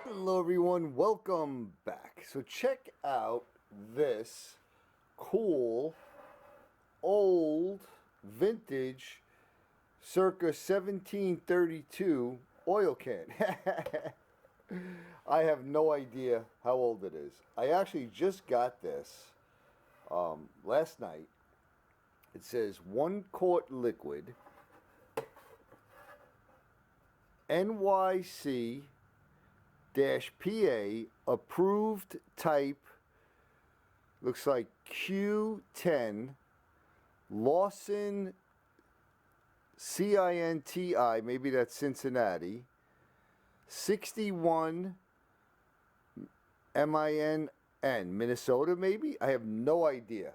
Hello everyone, welcome back. So check out this cool, old, vintage, circa 1732 oil can. I have no idea how old it is. I actually just got this last night. It says 1 quart liquid, NYC PA approved type, looks like Q10, Lawson CINTI, maybe that's Cincinnati, 61 MINN, Minnesota maybe? I have no idea.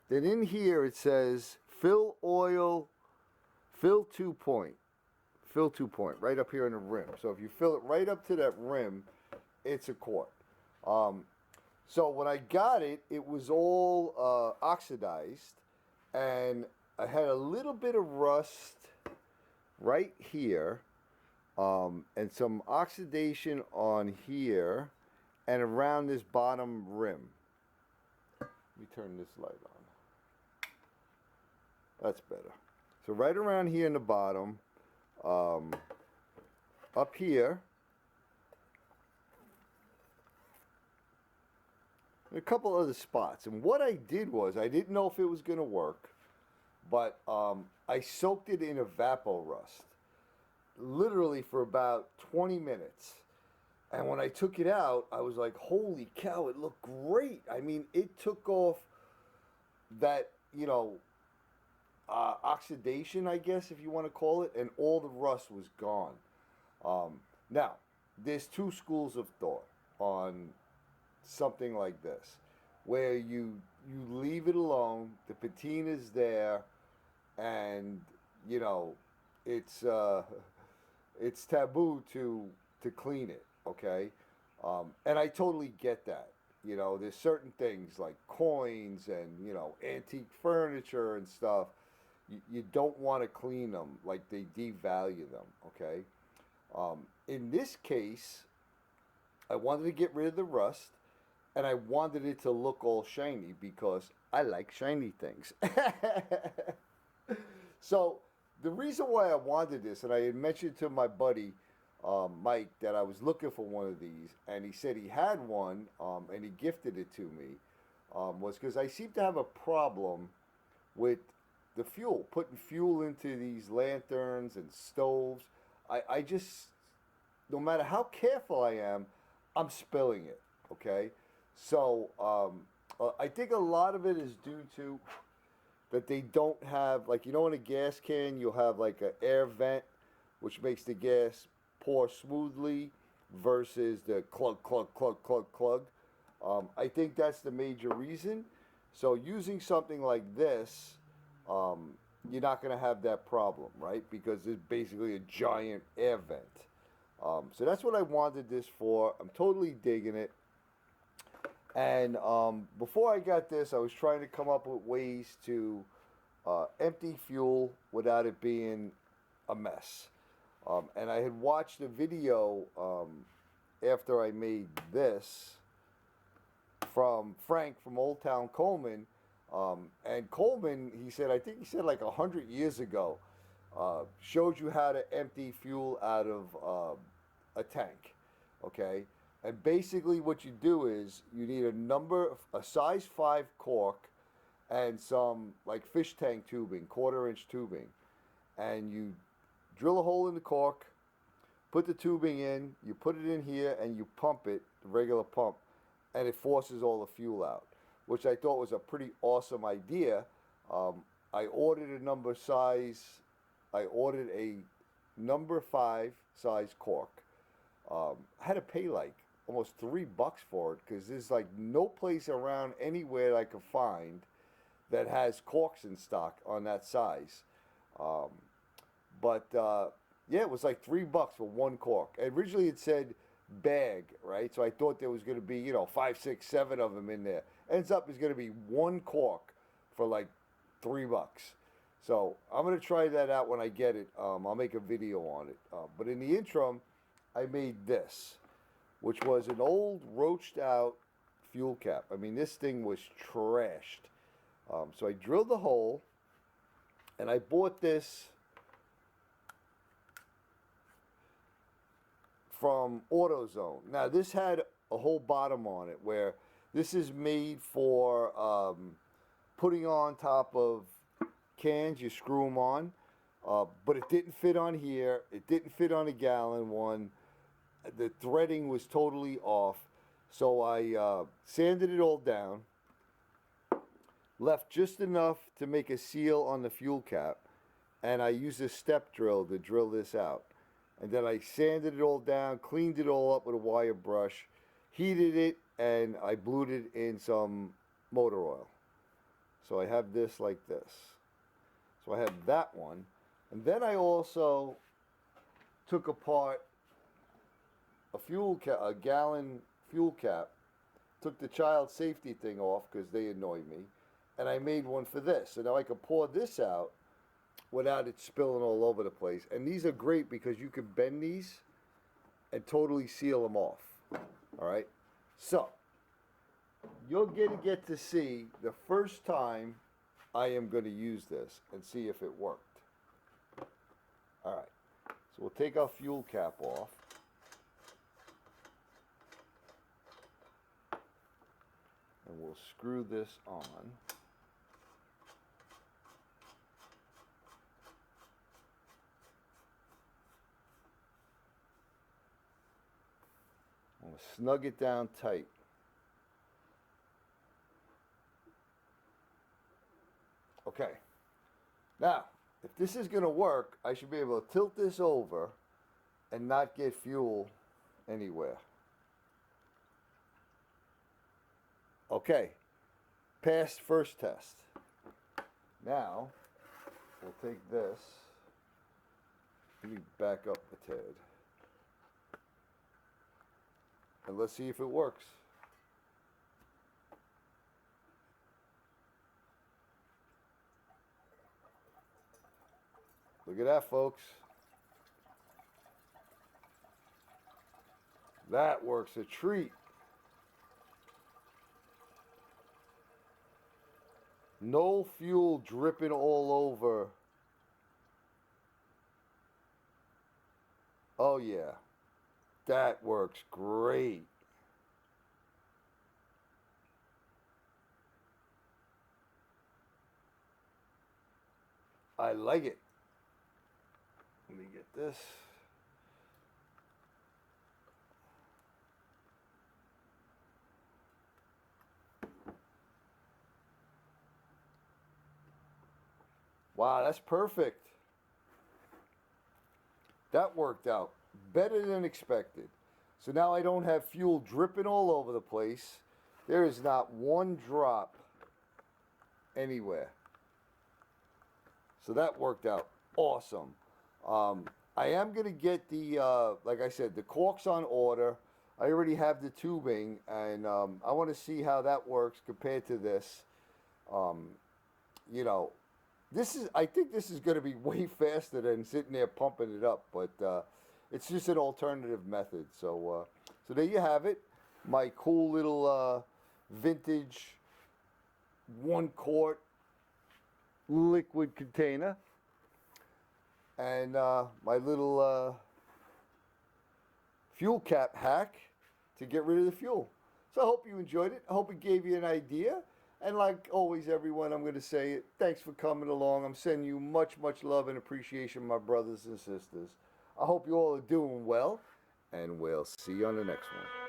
Then in here it says fill oil, fill 2 point. Fill 2 point, right up here in the rim. So if you fill it right up to that rim, it's a quart. So when I got it, it was all oxidized, and I had a little bit of rust right here, and some oxidation on here, and around this bottom rim. Let me turn this light on. That's better. So right around here in the bottom, up here, and a couple other spots. And what I did was, I didn't know if it was going to work, but I soaked it in Evapo-Rust, literally for about 20 minutes. And when I took it out, I was like, holy cow, it looked great. I mean, it took off that, oxidation, I guess, if you want to call it, and all the rust was gone. Now, there's two schools of thought on something like this, where you leave it alone, the patina's there, and it's it's taboo to clean it. Okay, and I totally get that. There's certain things like coins and antique furniture and stuff. You don't want to clean them, like they devalue them. Okay, in this case, I wanted to get rid of the rust, and I wanted it to look all shiny because I like shiny things. So the reason why I wanted this, and I had mentioned to my buddy Mike that I was looking for one of these, and he said he had one, and he gifted it to me, was because I seem to have a problem with the fuel, putting fuel into these lanterns and stoves. I just, no matter how careful I am, I'm spilling it. Okay, so I think a lot of it is due to that they don't have, like, in a gas can you'll have like an air vent, which makes the gas pour smoothly, versus the clug clug clug clug clug. I think that's the major reason. So using something like this, you're not going to have that problem, right? Because it's basically a giant air vent. So that's what I wanted this for. I'm totally digging it. And before I got this, I was trying to come up with ways to empty fuel without it being a mess. And I had watched a video after I made this from Frank from Old Town Coleman. And Coleman, I think he said like 100 years ago, showed you how to empty fuel out of a tank. Okay? And basically what you do is you need a size 5 cork and some like fish tank tubing, 1/4 inch tubing. And you drill a hole in the cork, put the tubing in, you put it in here, and you pump it, the regular pump, and it forces all the fuel out, which I thought was a pretty awesome idea. I ordered a number 5 size cork. I had to pay like almost $3 for it because there's like no place around anywhere I could find that has corks in stock on that size. But yeah, it was like $3 for one cork. Originally it said bag, right? So I thought there was going to be 5, 6, 7 of them in there. Ends up it's going to be one cork for like $3. So I'm gonna try that out when I get it. I'll make a video on it. But in the interim, I made this, which was an old roached out fuel cap. I mean, this thing was trashed. So I drilled the hole, and I bought this from AutoZone. Now, this had a whole bottom on it where this is made for putting on top of cans. You screw them on, but it didn't fit on here. It didn't fit on a gallon one. The threading was totally off. So I sanded it all down, left just enough to make a seal on the fuel cap, and I used a step drill to drill this out. And then I sanded it all down, cleaned it all up with a wire brush, heated it, and I blued it in some motor oil. So I have this like this. So I have that one. And then I also took apart a gallon fuel cap, took the child safety thing off because they annoy me, and I made one for this. So now I can pour this out without it spilling all over the place. And these are great because you can bend these and totally seal them off. All right? So, you're going to get to see the first time I am going to use this and see if it worked. All right. So we'll take our fuel cap off. And we'll screw this on. I'm going to snug it down tight. Okay. Now, if this is going to work, I should be able to tilt this over and not get fuel anywhere. Okay. Passed first test. Now, we'll take this. Let me back up a tad. And let's see if it works. Look at that, folks. That works a treat. No fuel dripping all over. Oh yeah, that works great. I like it. Let me get this. Wow, that's perfect. That worked out better than expected. So now I don't have fuel dripping all over the place. There is not one drop anywhere. So that worked out awesome. I am going to get the, like I said, the corks on order. I already have the tubing, and I want to see how that works compared to this. You know, I think this is going to be way faster than sitting there pumping it up, but it's just an alternative method. So, so there you have it. My cool little vintage 1 quart liquid container. And my little fuel cap hack to get rid of the fuel. So I hope you enjoyed it. I hope it gave you an idea. And like always, everyone, I'm going to say it. Thanks for coming along. I'm sending you much, much love and appreciation, my brothers and sisters. I hope you all are doing well. And we'll see you on the next one.